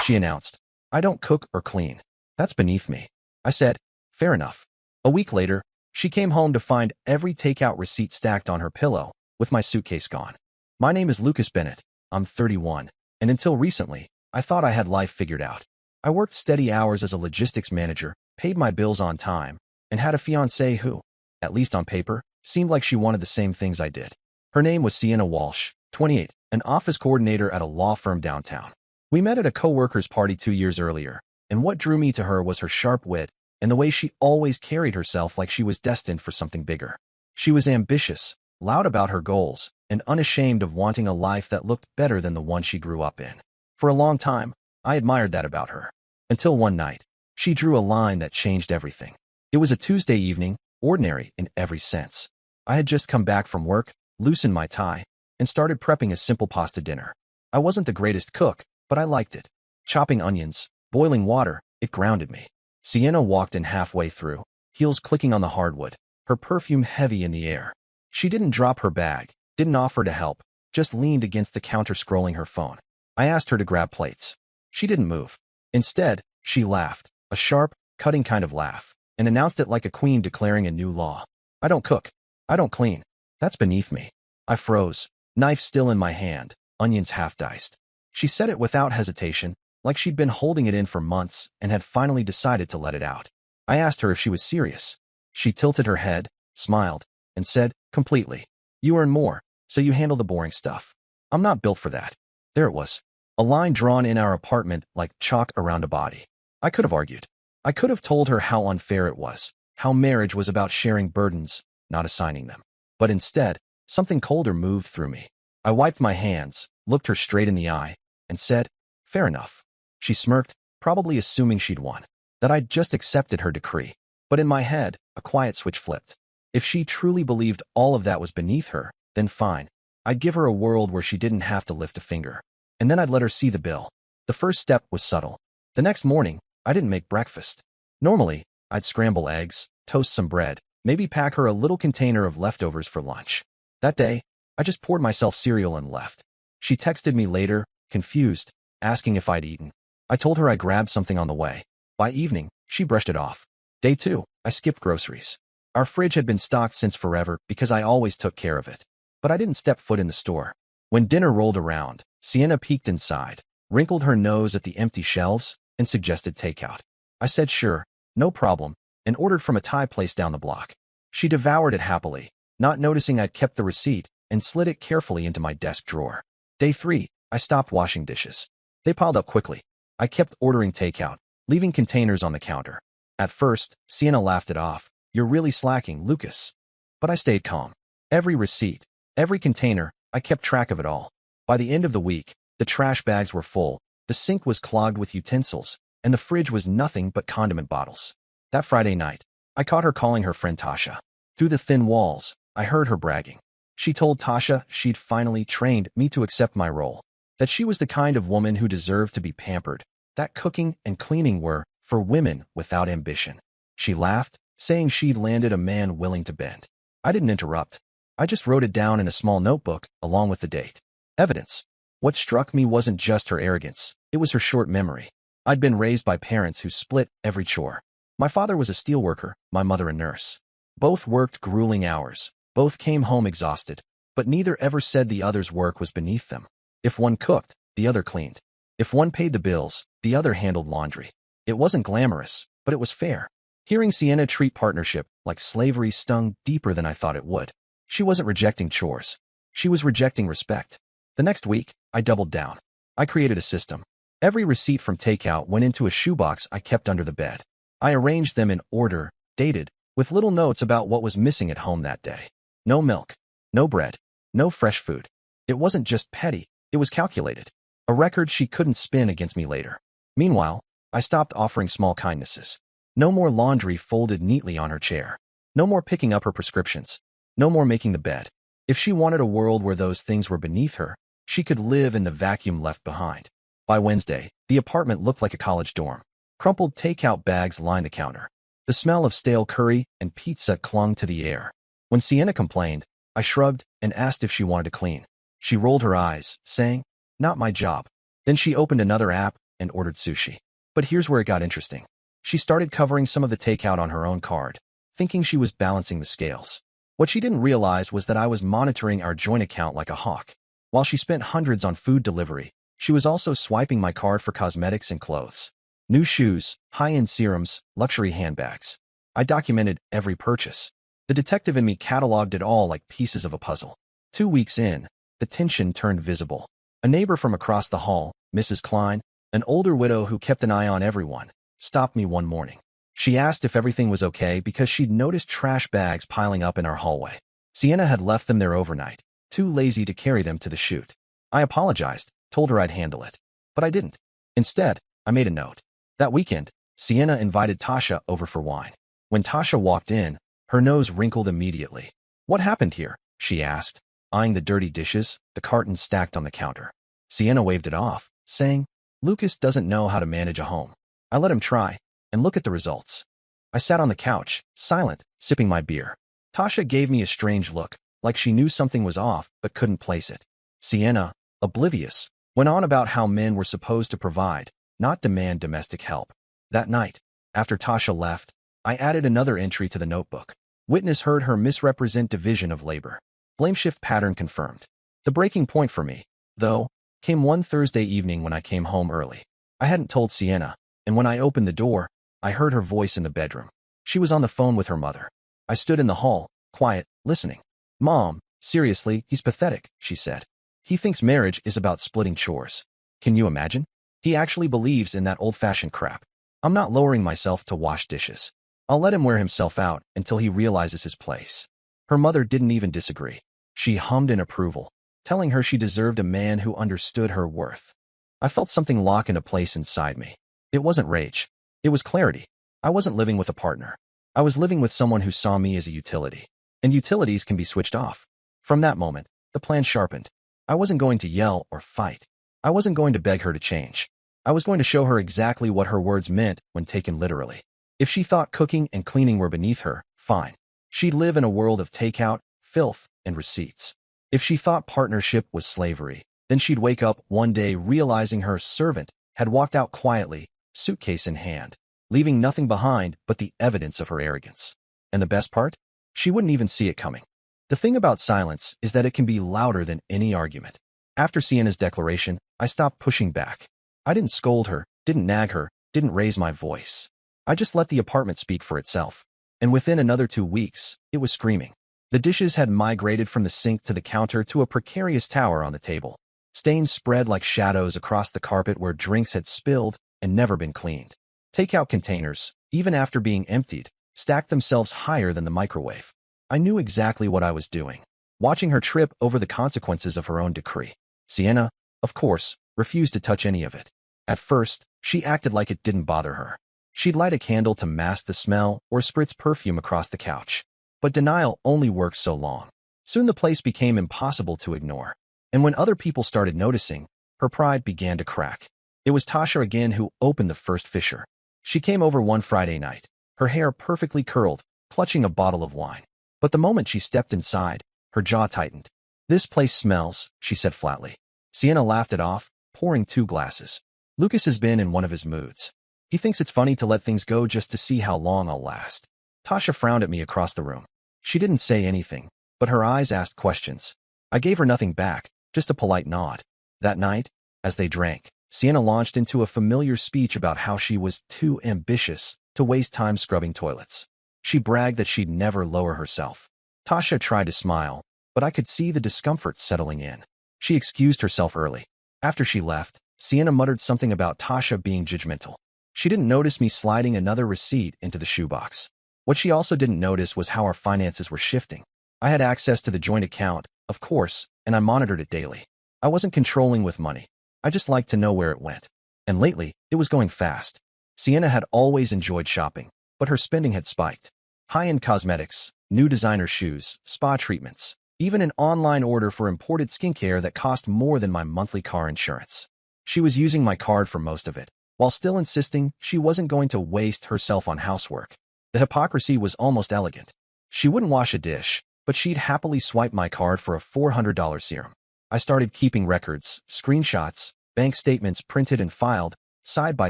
she announced. "I don't cook or clean. That's beneath me." I said, "Fair enough." A week later, she came home to find every takeout receipt stacked on her pillow, with my suitcase gone. My name is Lucas Bennett. I'm 31, and until recently, I thought I had life figured out. I worked steady hours as a logistics manager, paid my bills on time, and had a fiancée who, at least on paper, seemed like she wanted the same things I did. Her name was Sienna Walsh, 28, an office coordinator at a law firm downtown. We met at a co-worker's party 2 years earlier, and what drew me to her was her sharp wit and the way she always carried herself like she was destined for something bigger. She was ambitious, loud about her goals, and unashamed of wanting a life that looked better than the one she grew up in. For a long time, I admired that about her. Until one night, she drew a line that changed everything. It was a Tuesday evening, ordinary in every sense. I had just come back from work, loosened my tie, and started prepping a simple pasta dinner. I wasn't the greatest cook, but I liked it. Chopping onions, boiling water, it grounded me. Sienna walked in halfway through, heels clicking on the hardwood, her perfume heavy in the air. She didn't drop her bag, didn't offer to help, just leaned against the counter scrolling her phone. I asked her to grab plates. She didn't move. Instead, she laughed, a sharp, cutting kind of laugh, and announced it like a queen declaring a new law. "I don't cook. I don't clean. That's beneath me." I froze, knife still in my hand, onions half diced. She said it without hesitation, like she'd been holding it in for months and had finally decided to let it out. I asked her if she was serious. She tilted her head, smiled, and said, "Completely. You earn more, so you handle the boring stuff. I'm not built for that." There it was, a line drawn in our apartment like chalk around a body. I could have argued. I could have told her how unfair it was, how marriage was about sharing burdens, not assigning them. But instead, something colder moved through me. I wiped my hands, looked her straight in the eye, and said, "Fair enough." She smirked, probably assuming she'd won, that I'd just accepted her decree. But in my head, a quiet switch flipped. If she truly believed all of that was beneath her, then fine. I'd give her a world where she didn't have to lift a finger. And then I'd let her see the bill. The first step was subtle. The next morning, I didn't make breakfast. Normally, I'd scramble eggs, toast some bread, maybe pack her a little container of leftovers for lunch. That day, I just poured myself cereal and left. She texted me later, confused, asking if I'd eaten. I told her I grabbed something on the way. By evening, she brushed it off. Day 2, I skipped groceries. Our fridge had been stocked since forever because I always took care of it. But I didn't step foot in the store. When dinner rolled around, Sienna peeked inside, wrinkled her nose at the empty shelves, and suggested takeout. I said sure, no problem, and ordered from a Thai place down the block. She devoured it happily, not noticing I'd kept the receipt, and slid it carefully into my desk drawer. Day 3, I stopped washing dishes. They piled up quickly. I kept ordering takeout, leaving containers on the counter. At first, Sienna laughed it off. "You're really slacking, Lucas." But I stayed calm. Every receipt, every container, I kept track of it all. By the end of the week, the trash bags were full, the sink was clogged with utensils, and the fridge was nothing but condiment bottles. That Friday night, I caught her calling her friend Tasha. Through the thin walls, I heard her bragging. She told Tasha she'd finally trained me to accept my role, that she was the kind of woman who deserved to be pampered, that cooking and cleaning were for women without ambition. She laughed, saying she'd landed a man willing to bend. I didn't interrupt. I just wrote it down in a small notebook, along with the date. Evidence. What struck me wasn't just her arrogance, it was her short memory. I'd been raised by parents who split every chore. My father was a steelworker, my mother a nurse. Both worked grueling hours, both came home exhausted, but neither ever said the other's work was beneath them. If one cooked, the other cleaned. If one paid the bills, the other handled laundry. It wasn't glamorous, but it was fair. Hearing Sienna treat partnership like slavery stung deeper than I thought it would. She wasn't rejecting chores. She was rejecting respect. The next week, I doubled down. I created a system. Every receipt from takeout went into a shoebox I kept under the bed. I arranged them in order, dated, with little notes about what was missing at home that day. No milk, no bread, no fresh food. It wasn't just petty, it was calculated. A record she couldn't spin against me later. Meanwhile, I stopped offering small kindnesses. No more laundry folded neatly on her chair. No more picking up her prescriptions. No more making the bed. If she wanted a world where those things were beneath her, she could live in the vacuum left behind. By Wednesday, the apartment looked like a college dorm. Crumpled takeout bags lined the counter. The smell of stale curry and pizza clung to the air. When Sienna complained, I shrugged and asked if she wanted to clean. She rolled her eyes, saying, "Not my job." Then she opened another app, and ordered sushi. But here's where it got interesting. She started covering some of the takeout on her own card, thinking she was balancing the scales. What she didn't realize was that I was monitoring our joint account like a hawk. While she spent hundreds on food delivery, she was also swiping my card for cosmetics and clothes. New shoes, high-end serums, luxury handbags. I documented every purchase. The detective in me cataloged it all like pieces of a puzzle. 2 weeks in, the tension turned visible. A neighbor from across the hall, Mrs. Klein, an older widow who kept an eye on everyone, stopped me one morning. She asked if everything was okay because she'd noticed trash bags piling up in our hallway. Sienna had left them there overnight, too lazy to carry them to the chute. I apologized, told her I'd handle it. But I didn't. Instead, I made a note. That weekend, Sienna invited Tasha over for wine. When Tasha walked in, her nose wrinkled immediately. "What happened here?" she asked, eyeing the dirty dishes, the cartons stacked on the counter. Sienna waved it off, saying, "Lucas doesn't know how to manage a home. I let him try, and look at the results." I sat on the couch, silent, sipping my beer. Tasha gave me a strange look, like she knew something was off but couldn't place it. Sienna, oblivious, went on about how men were supposed to provide, not demand domestic help. That night, after Tasha left, I added another entry to the notebook. Witness heard her misrepresent division of labor. Blame shift pattern confirmed. The breaking point for me, though, came one Thursday evening when I came home early. I hadn't told Sienna, and when I opened the door, I heard her voice in the bedroom. She was on the phone with her mother. I stood in the hall, quiet, listening. "Mom, seriously, he's pathetic," she said. "He thinks marriage is about splitting chores. Can you imagine? He actually believes in that old-fashioned crap. I'm not lowering myself to wash dishes. I'll let him wear himself out until he realizes his place." Her mother didn't even disagree. She hummed in approval, telling her she deserved a man who understood her worth. I felt something lock into place inside me. It wasn't rage. It was clarity. I wasn't living with a partner. I was living with someone who saw me as a utility. And utilities can be switched off. From that moment, the plan sharpened. I wasn't going to yell or fight. I wasn't going to beg her to change. I was going to show her exactly what her words meant when taken literally. If she thought cooking and cleaning were beneath her, fine. She'd live in a world of takeout, filth, and receipts. If she thought partnership was slavery, then she'd wake up one day realizing her servant had walked out quietly, suitcase in hand, leaving nothing behind but the evidence of her arrogance. And the best part? She wouldn't even see it coming. The thing about silence is that it can be louder than any argument. After Sienna's declaration, I stopped pushing back. I didn't scold her, didn't nag her, didn't raise my voice. I just let the apartment speak for itself. And within another 2 weeks, it was screaming. The dishes had migrated from the sink to the counter to a precarious tower on the table. Stains spread like shadows across the carpet where drinks had spilled and never been cleaned. Takeout containers, even after being emptied, stacked themselves higher than the microwave. I knew exactly what I was doing, watching her trip over the consequences of her own decree. Sienna, of course, refused to touch any of it. At first, she acted like it didn't bother her. She'd light a candle to mask the smell or spritz perfume across the couch. But denial only works so long. Soon the place became impossible to ignore. And when other people started noticing, her pride began to crack. It was Tasha again who opened the first fissure. She came over one Friday night, her hair perfectly curled, clutching a bottle of wine. But the moment she stepped inside, her jaw tightened. "This place smells," she said flatly. Sienna laughed it off, pouring 2 glasses. "Lucas has been in one of his moods. He thinks it's funny to let things go just to see how long I'll last." Tasha frowned at me across the room. She didn't say anything, but her eyes asked questions. I gave her nothing back, just a polite nod. That night, as they drank, Sienna launched into a familiar speech about how she was too ambitious to waste time scrubbing toilets. She bragged that she'd never lower herself. Tasha tried to smile, but I could see the discomfort settling in. She excused herself early. After she left, Sienna muttered something about Tasha being judgmental. She didn't notice me sliding another receipt into the shoebox. What she also didn't notice was how our finances were shifting. I had access to the joint account, of course, and I monitored it daily. I wasn't controlling with money. I just liked to know where it went. And lately, it was going fast. Sienna had always enjoyed shopping, but her spending had spiked. High-end cosmetics, new designer shoes, spa treatments, even an online order for imported skincare that cost more than my monthly car insurance. She was using my card for most of it, while still insisting she wasn't going to waste herself on housework. The hypocrisy was almost elegant. She wouldn't wash a dish, but she'd happily swipe my card for a $400 serum. I started keeping records, screenshots, bank statements printed and filed, side by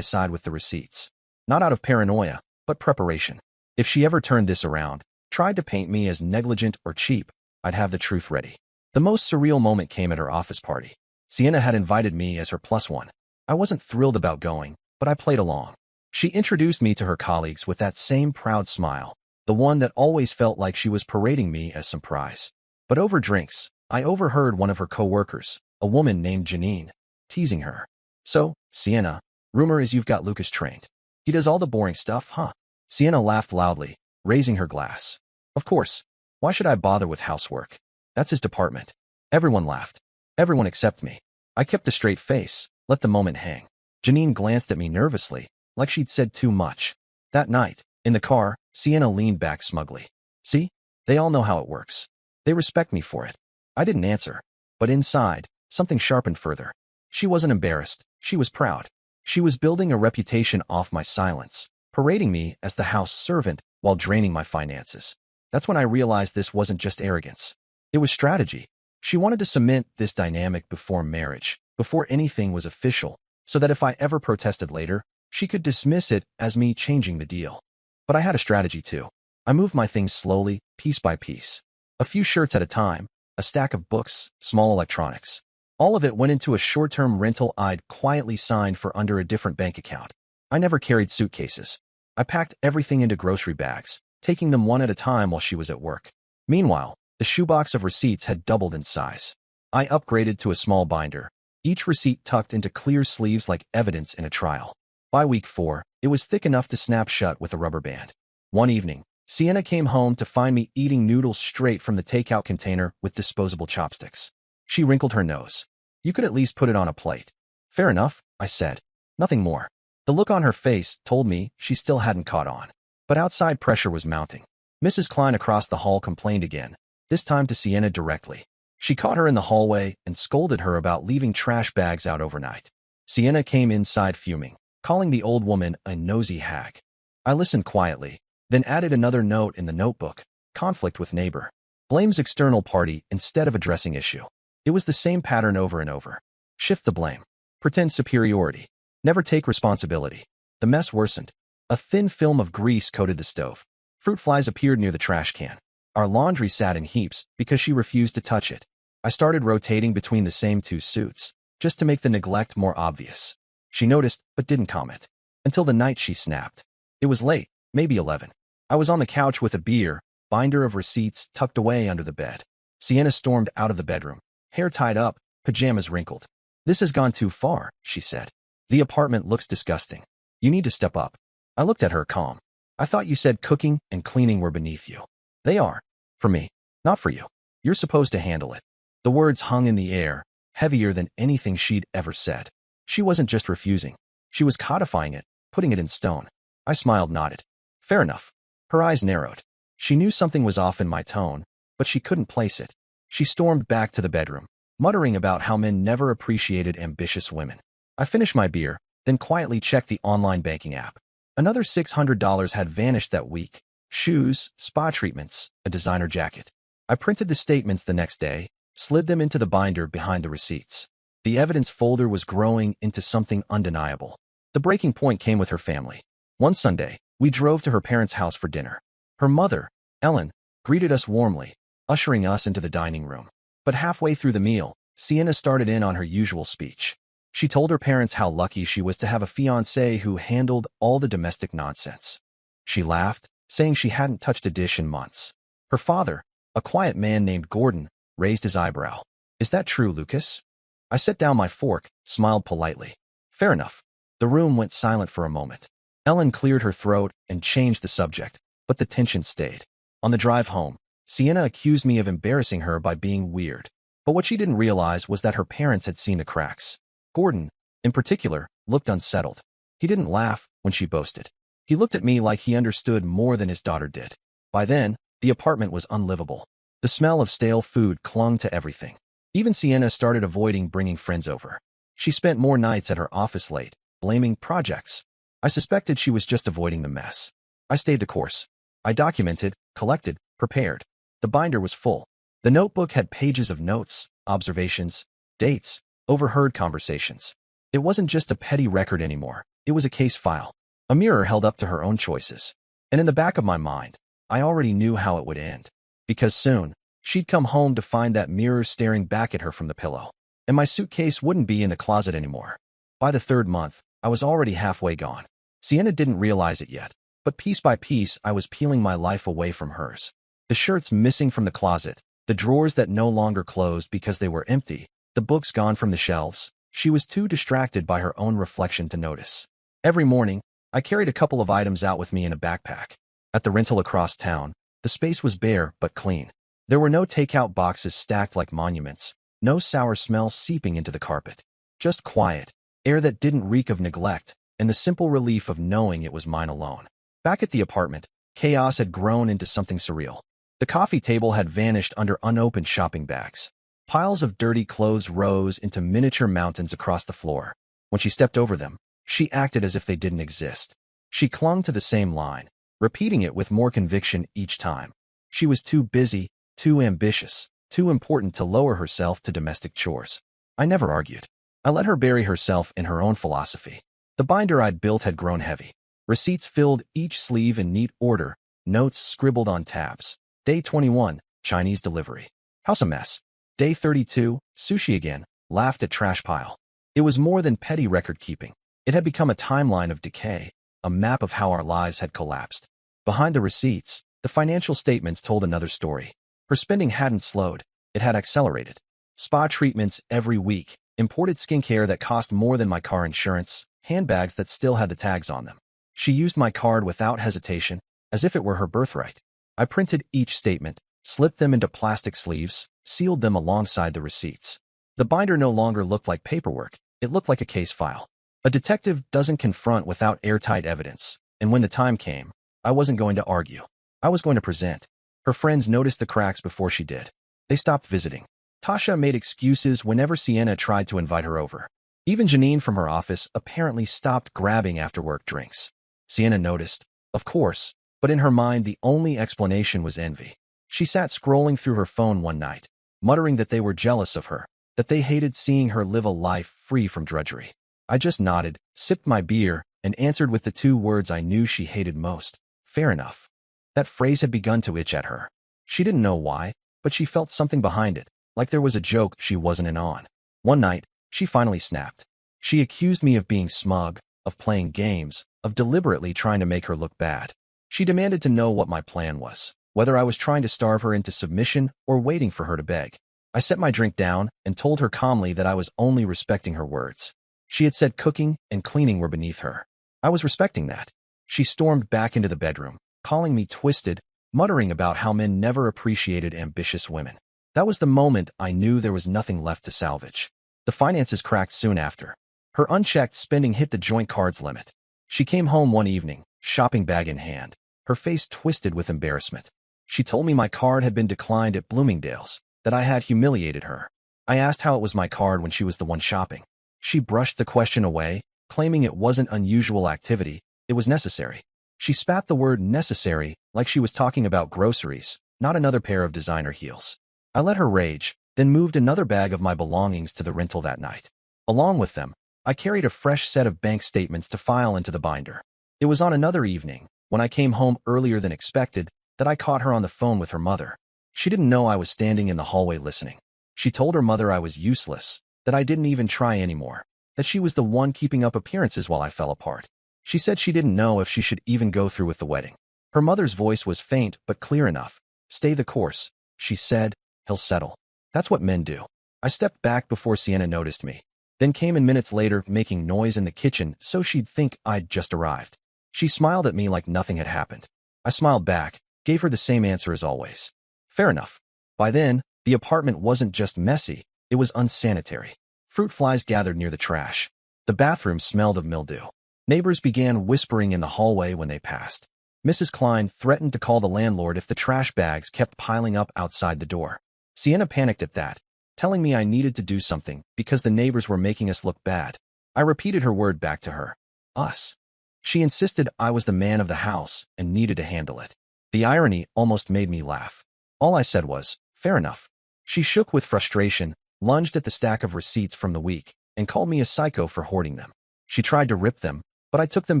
side with the receipts. Not out of paranoia, but preparation. If she ever turned this around, tried to paint me as negligent or cheap, I'd have the truth ready. The most surreal moment came at her office party. Sienna had invited me as her plus one. I wasn't thrilled about going, but I played along. She introduced me to her colleagues with that same proud smile, the one that always felt like she was parading me as some prize. But over drinks, I overheard one of her co-workers, a woman named Janine, teasing her. "So, Sienna, rumor is you've got Lucas trained. He does all the boring stuff, huh?" Sienna laughed loudly, raising her glass. "Of course. Why should I bother with housework? That's his department." Everyone laughed. Everyone except me. I kept a straight face, let the moment hang. Janine glanced at me nervously, like she'd said too much. That night, in the car, Sienna leaned back smugly. "See? They all know how it works. They respect me for it." I didn't answer, but inside, something sharpened further. She wasn't embarrassed. She was proud. She was building a reputation off my silence, parading me as the house servant while draining my finances. That's when I realized this wasn't just arrogance. It was strategy. She wanted to cement this dynamic before marriage, before anything was official, so that if I ever protested later, she could dismiss it as me changing the deal. But I had a strategy too. I moved my things slowly, piece by piece. A few shirts at a time, a stack of books, small electronics. All of it went into a short-term rental I'd quietly signed for under a different bank account. I never carried suitcases. I packed everything into grocery bags, taking them one at a time while she was at work. Meanwhile, the shoebox of receipts had doubled in size. I upgraded to a small binder, each receipt tucked into clear sleeves like evidence in a trial. By week 4, it was thick enough to snap shut with a rubber band. One evening, Sienna came home to find me eating noodles straight from the takeout container with disposable chopsticks. She wrinkled her nose. "You could at least put it on a plate." "Fair enough," I said. Nothing more. The look on her face told me she still hadn't caught on. But outside pressure was mounting. Mrs. Klein across the hall complained again, this time to Sienna directly. She caught her in the hallway and scolded her about leaving trash bags out overnight. Sienna came inside fuming, calling the old woman a nosy hag. I listened quietly, then added another note in the notebook: conflict with neighbor. Blames external party instead of addressing issue. It was the same pattern over and over. Shift the blame. Pretend superiority. Never take responsibility. The mess worsened. A thin film of grease coated the stove. Fruit flies appeared near the trash can. Our laundry sat in heaps because she refused to touch it. I started rotating between the same two suits, just to make the neglect more obvious. She noticed, but didn't comment. Until the night she snapped. It was late, maybe 11. I was on the couch with a beer, binder of receipts tucked away under the bed. Sienna stormed out of the bedroom, hair tied up, pajamas wrinkled. "This has gone too far," she said. "The apartment looks disgusting. You need to step up." I looked at her calm. "I thought you said cooking and cleaning were beneath you." "They are. For me. Not for you. You're supposed to handle it." The words hung in the air, heavier than anything she'd ever said. She wasn't just refusing. She was codifying it, putting it in stone. I smiled, nodded. "Fair enough." Her eyes narrowed. She knew something was off in my tone, but she couldn't place it. She stormed back to the bedroom, muttering about how men never appreciated ambitious women. I finished my beer, then quietly checked the online banking app. Another $600 had vanished that week. Shoes, spa treatments, a designer jacket. I printed the statements the next day, slid them into the binder behind the receipts. The evidence folder was growing into something undeniable. The breaking point came with her family. One Sunday, we drove to her parents' house for dinner. Her mother, Ellen, greeted us warmly, ushering us into the dining room. But halfway through the meal, Sienna started in on her usual speech. She told her parents how lucky she was to have a fiancé who handled all the domestic nonsense. She laughed, saying she hadn't touched a dish in months. Her father, a quiet man named Gordon, raised his eyebrow. "Is that true, Lucas?" I set down my fork, smiled politely. "Fair enough." The room went silent for a moment. Ellen cleared her throat and changed the subject, but the tension stayed. On the drive home, Sienna accused me of embarrassing her by being weird. But what she didn't realize was that her parents had seen the cracks. Gordon, in particular, looked unsettled. He didn't laugh when she boasted. He looked at me like he understood more than his daughter did. By then, the apartment was unlivable. The smell of stale food clung to everything. Even Sienna started avoiding bringing friends over. She spent more nights at her office late, blaming projects. I suspected she was just avoiding the mess. I stayed the course. I documented, collected, prepared. The binder was full. The notebook had pages of notes, observations, dates, overheard conversations. It wasn't just a petty record anymore. It was a case file, a mirror held up to her own choices. And in the back of my mind, I already knew how it would end. Because soon, she'd come home to find that mirror staring back at her from the pillow. And my suitcase wouldn't be in the closet anymore. By the third month, I was already halfway gone. Sienna didn't realize it yet, but piece by piece I was peeling my life away from hers. The shirts missing from the closet, the drawers that no longer closed because they were empty, the books gone from the shelves. She was too distracted by her own reflection to notice. Every morning, I carried a couple of items out with me in a backpack. At the rental across town, the space was bare but clean. There were no takeout boxes stacked like monuments, no sour smell seeping into the carpet. Just quiet, air that didn't reek of neglect, and the simple relief of knowing it was mine alone. Back at the apartment, chaos had grown into something surreal. The coffee table had vanished under unopened shopping bags. Piles of dirty clothes rose into miniature mountains across the floor. When she stepped over them, she acted as if they didn't exist. She clung to the same line, repeating it with more conviction each time. She was too busy, too ambitious, too important to lower herself to domestic chores. I never argued. I let her bury herself in her own philosophy. The binder I'd built had grown heavy. Receipts filled each sleeve in neat order, notes scribbled on tabs. Day 21, Chinese delivery. House a mess. Day 32, sushi again, laughed at trash pile. It was more than petty record keeping. It had become a timeline of decay, a map of how our lives had collapsed. Behind the receipts, the financial statements told another story. Her spending hadn't slowed, it had accelerated. Spa treatments every week, imported skincare that cost more than my car insurance, handbags that still had the tags on them. She used my card without hesitation, as if it were her birthright. I printed each statement, slipped them into plastic sleeves, sealed them alongside the receipts. The binder no longer looked like paperwork, it looked like a case file. A detective doesn't confront without airtight evidence, and when the time came, I wasn't going to argue. I was going to present. Her friends noticed the cracks before she did. They stopped visiting. Tasha made excuses whenever Sienna tried to invite her over. Even Janine from her office apparently stopped grabbing after-work drinks. Sienna noticed, of course, but in her mind the only explanation was envy. She sat scrolling through her phone one night, muttering that they were jealous of her, that they hated seeing her live a life free from drudgery. I just nodded, sipped my beer, and answered with the two words I knew she hated most. Fair enough. That phrase had begun to itch at her. She didn't know why, but she felt something behind it, like there was a joke she wasn't in on. One night, she finally snapped. She accused me of being smug, of playing games, of deliberately trying to make her look bad. She demanded to know what my plan was, whether I was trying to starve her into submission or waiting for her to beg. I set my drink down and told her calmly that I was only respecting her words. She had said cooking and cleaning were beneath her. I was respecting that. She stormed back into the bedroom, calling me twisted, muttering about how men never appreciated ambitious women. That was the moment I knew there was nothing left to salvage. The finances cracked soon after. Her unchecked spending hit the joint card's limit. She came home one evening, shopping bag in hand, her face twisted with embarrassment. She told me my card had been declined at Bloomingdale's, that I had humiliated her. I asked how it was my card when she was the one shopping. She brushed the question away, claiming it wasn't unusual activity, it was necessary. She spat the word necessary like she was talking about groceries, not another pair of designer heels. I let her rage, then moved another bag of my belongings to the rental that night. Along with them, I carried a fresh set of bank statements to file into the binder. It was on another evening, when I came home earlier than expected, that I caught her on the phone with her mother. She didn't know I was standing in the hallway listening. She told her mother I was useless, that I didn't even try anymore, that she was the one keeping up appearances while I fell apart. She said she didn't know if she should even go through with the wedding. Her mother's voice was faint but clear enough. Stay the course, she said, he'll settle. That's what men do. I stepped back before Sienna noticed me, then came in minutes later making noise in the kitchen so she'd think I'd just arrived. She smiled at me like nothing had happened. I smiled back, gave her the same answer as always. Fair enough. By then, the apartment wasn't just messy, it was unsanitary. Fruit flies gathered near the trash. The bathroom smelled of mildew. Neighbors began whispering in the hallway when they passed. Mrs. Klein threatened to call the landlord if the trash bags kept piling up outside the door. Sienna panicked at that, telling me I needed to do something because the neighbors were making us look bad. I repeated her word back to her. Us. She insisted I was the man of the house and needed to handle it. The irony almost made me laugh. All I said was, fair enough. She shook with frustration, lunged at the stack of receipts from the week, and called me a psycho for hoarding them. She tried to rip them, but I took them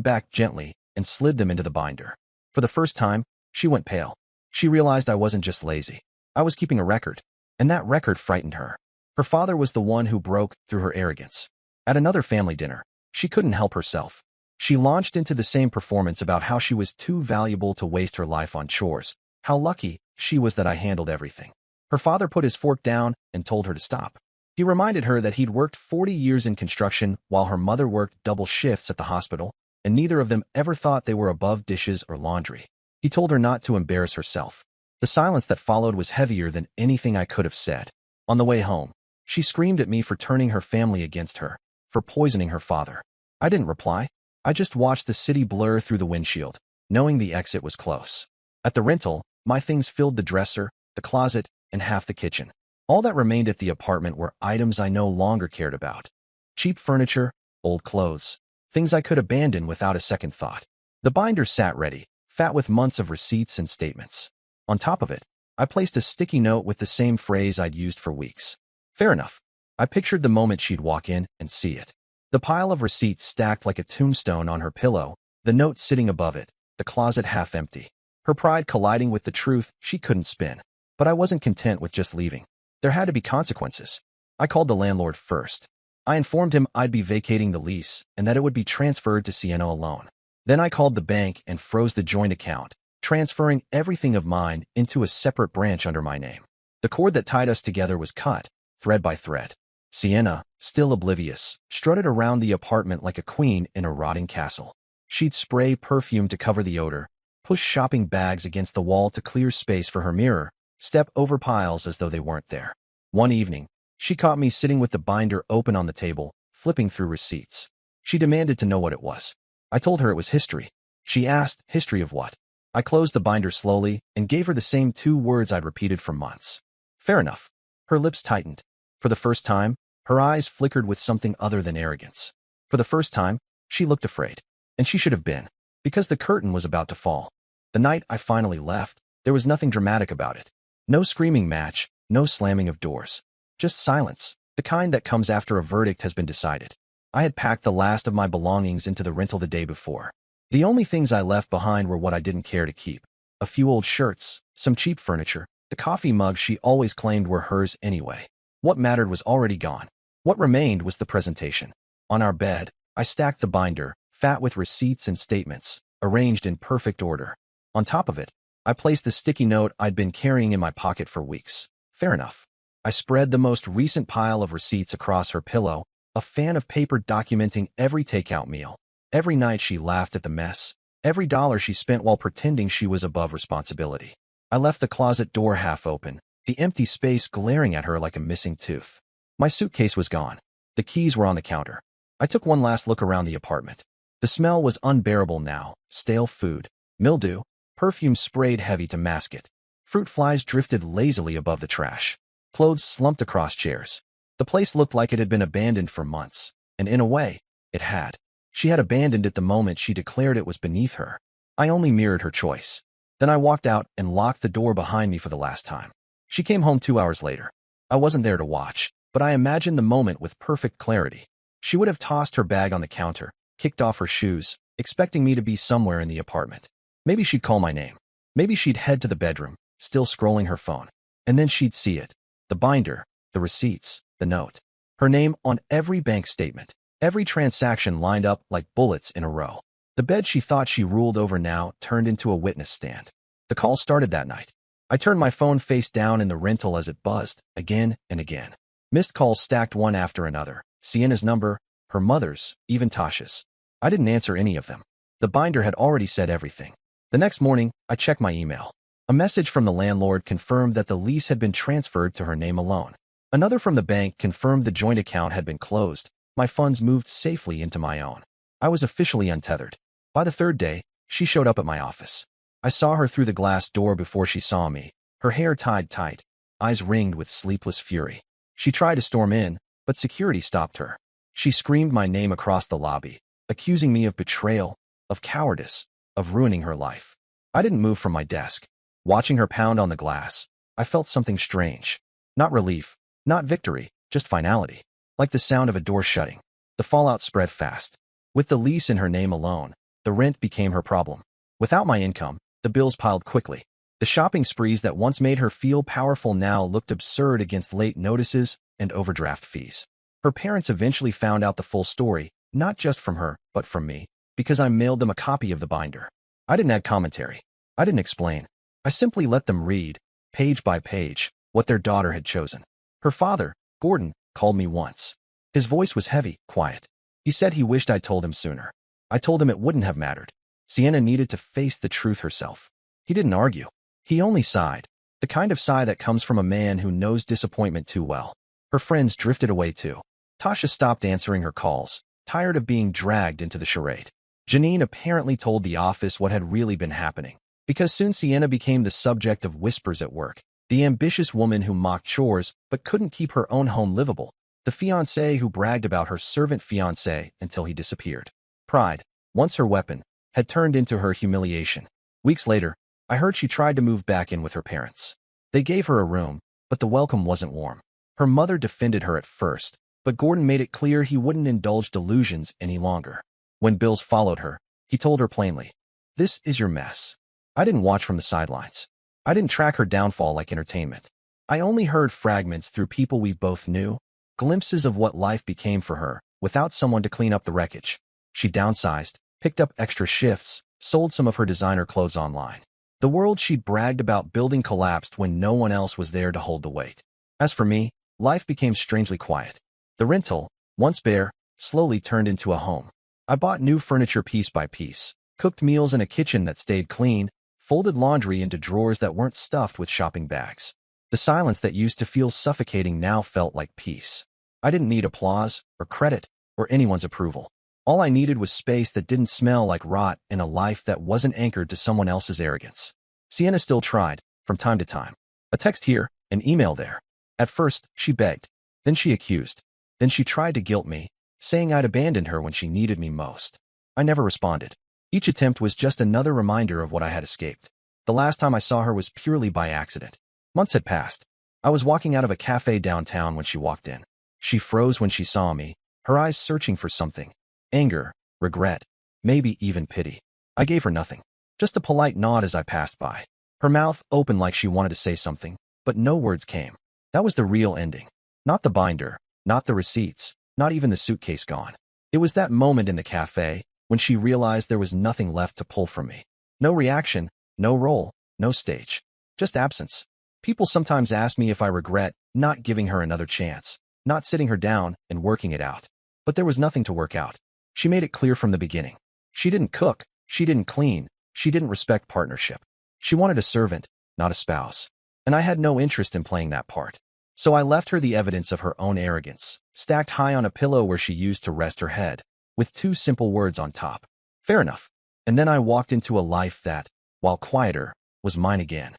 back gently and slid them into the binder. For the first time, she went pale. She realized I wasn't just lazy. I was keeping a record, and that record frightened her. Her father was the one who broke through her arrogance. At another family dinner, she couldn't help herself. She launched into the same performance about how she was too valuable to waste her life on chores, how lucky she was that I handled everything. Her father put his fork down and told her to stop. He reminded her that he'd worked 40 years in construction while her mother worked double shifts at the hospital, and neither of them ever thought they were above dishes or laundry. He told her not to embarrass herself. The silence that followed was heavier than anything I could have said. On the way home, she screamed at me for turning her family against her, for poisoning her father. I didn't reply. I just watched the city blur through the windshield, knowing the exit was close. At the rental, my things filled the dresser, the closet, and half the kitchen. All that remained at the apartment were items I no longer cared about. Cheap furniture, old clothes, things I could abandon without a second thought. The binder sat ready, fat with months of receipts and statements. On top of it, I placed a sticky note with the same phrase I'd used for weeks. Fair enough. I pictured the moment she'd walk in and see it. The pile of receipts stacked like a tombstone on her pillow, the note sitting above it, the closet half empty. Her pride colliding with the truth she couldn't spin. But I wasn't content with just leaving. There had to be consequences. I called the landlord first. I informed him I'd be vacating the lease and that it would be transferred to Sienna alone. Then I called the bank and froze the joint account, transferring everything of mine into a separate branch under my name. The cord that tied us together was cut, thread by thread. Sienna, still oblivious, strutted around the apartment like a queen in a rotting castle. She'd spray perfume to cover the odor, push shopping bags against the wall to clear space for her mirror, step over piles as though they weren't there. One evening, she caught me sitting with the binder open on the table, flipping through receipts. She demanded to know what it was. I told her it was history. She asked, history of what? I closed the binder slowly and gave her the same 2 words I'd repeated for months. Fair enough. Her lips tightened. For the first time, her eyes flickered with something other than arrogance. For the first time, she looked afraid. And she should have been, because the curtain was about to fall. The night I finally left, there was nothing dramatic about it. No screaming match, no slamming of doors. Just silence, the kind that comes after a verdict has been decided. I had packed the last of my belongings into the rental the day before. The only things I left behind were what I didn't care to keep. A few old shirts, some cheap furniture, the coffee mug she always claimed were hers anyway. What mattered was already gone. What remained was the presentation. On our bed, I stacked the binder, fat with receipts and statements, arranged in perfect order. On top of it, I placed the sticky note I'd been carrying in my pocket for weeks. Fair enough. I spread the most recent pile of receipts across her pillow, a fan of paper documenting every takeout meal, every night she laughed at the mess, every dollar she spent while pretending she was above responsibility. I left the closet door half open, the empty space glaring at her like a missing tooth. My suitcase was gone. The keys were on the counter. I took one last look around the apartment. The smell was unbearable now, stale food, mildew, perfume sprayed heavy to mask it. Fruit flies drifted lazily above the trash. Clothes slumped across chairs. The place looked like it had been abandoned for months, and in a way, it had. She had abandoned it the moment she declared it was beneath her. I only mirrored her choice. Then I walked out and locked the door behind me for the last time. She came home 2 hours later. I wasn't there to watch, but I imagined the moment with perfect clarity. She would have tossed her bag on the counter, kicked off her shoes, expecting me to be somewhere in the apartment. Maybe she'd call my name. Maybe she'd head to the bedroom, still scrolling her phone. And then she'd see it. The binder, the receipts, the note. Her name on every bank statement. Every transaction lined up like bullets in a row. The bed she thought she ruled over now turned into a witness stand. The call started that night. I turned my phone face down in the rental as it buzzed, again and again. Missed calls stacked one after another. Sienna's number, her mother's, even Tasha's. I didn't answer any of them. The binder had already said everything. The next morning, I checked my email. A message from the landlord confirmed that the lease had been transferred to her name alone. Another from the bank confirmed the joint account had been closed. My funds moved safely into my own. I was officially untethered. By the 3rd day, she showed up at my office. I saw her through the glass door before she saw me, her hair tied tight, eyes ringed with sleepless fury. She tried to storm in, but security stopped her. She screamed my name across the lobby, accusing me of betrayal, of cowardice, of ruining her life. I didn't move from my desk. Watching her pound on the glass, I felt something strange. Not relief, not victory, just finality. like the sound of a door shutting. The fallout spread fast. With the lease in her name alone, the rent became her problem. Without my income, the bills piled quickly. The shopping sprees that once made her feel powerful now looked absurd against late notices and overdraft fees. Her parents eventually found out the full story, not just from her, but from me, because I mailed them a copy of the binder. I didn't add commentary. I didn't explain. I simply let them read, page by page, what their daughter had chosen. Her father, Gordon, called me once. His voice was heavy, quiet. He said he wished I'd told him sooner. I told him it wouldn't have mattered. Sienna needed to face the truth herself. He didn't argue. He only sighed, the kind of sigh that comes from a man who knows disappointment too well. Her friends drifted away too. Tasha stopped answering her calls, tired of being dragged into the charade. Janine apparently told the office what had really been happening, because soon Sienna became the subject of whispers at work, the ambitious woman who mocked chores but couldn't keep her own home livable, the fiancée who bragged about her servant fiancé until he disappeared. Pride, once her weapon, had turned into her humiliation. Weeks later, I heard she tried to move back in with her parents. They gave her a room, but the welcome wasn't warm. Her mother defended her at first, but Gordon made it clear he wouldn't indulge delusions any longer. When bills followed her, he told her plainly, "This is your mess." I didn't watch from the sidelines. I didn't track her downfall like entertainment. I only heard fragments through people we both knew, glimpses of what life became for her, without someone to clean up the wreckage. She downsized, picked up extra shifts, sold some of her designer clothes online. The world she'd bragged about building collapsed when no one else was there to hold the weight. As for me, life became strangely quiet. The rental, once bare, slowly turned into a home. I bought new furniture piece by piece, cooked meals in a kitchen that stayed clean, folded laundry into drawers that weren't stuffed with shopping bags. The silence that used to feel suffocating now felt like peace. I didn't need applause, or credit, or anyone's approval. All I needed was space that didn't smell like rot and a life that wasn't anchored to someone else's arrogance. Sienna still tried, from time to time. A text here, an email there. At first, she begged. Then she accused. Then she tried to guilt me, saying I'd abandoned her when she needed me most. I never responded. Each attempt was just another reminder of what I had escaped. The last time I saw her was purely by accident. Months had passed. I was walking out of a cafe downtown when she walked in. She froze when she saw me, her eyes searching for something. Anger, regret, maybe even pity. I gave her nothing. Just a polite nod as I passed by. Her mouth opened like she wanted to say something, but no words came. That was the real ending. Not the binder, not the receipts, not even the suitcase gone. It was that moment in the cafe, when she realized there was nothing left to pull from me. No reaction, no role, no stage. Just absence. People sometimes ask me if I regret not giving her another chance, not sitting her down and working it out. But there was nothing to work out. She made it clear from the beginning. She didn't cook, she didn't clean, she didn't respect partnership. She wanted a servant, not a spouse. And I had no interest in playing that part. So I left her the evidence of her own arrogance, stacked high on a pillow where she used to rest her head, with two simple words on top. Fair enough. And then I walked into a life that, while quieter, was mine again.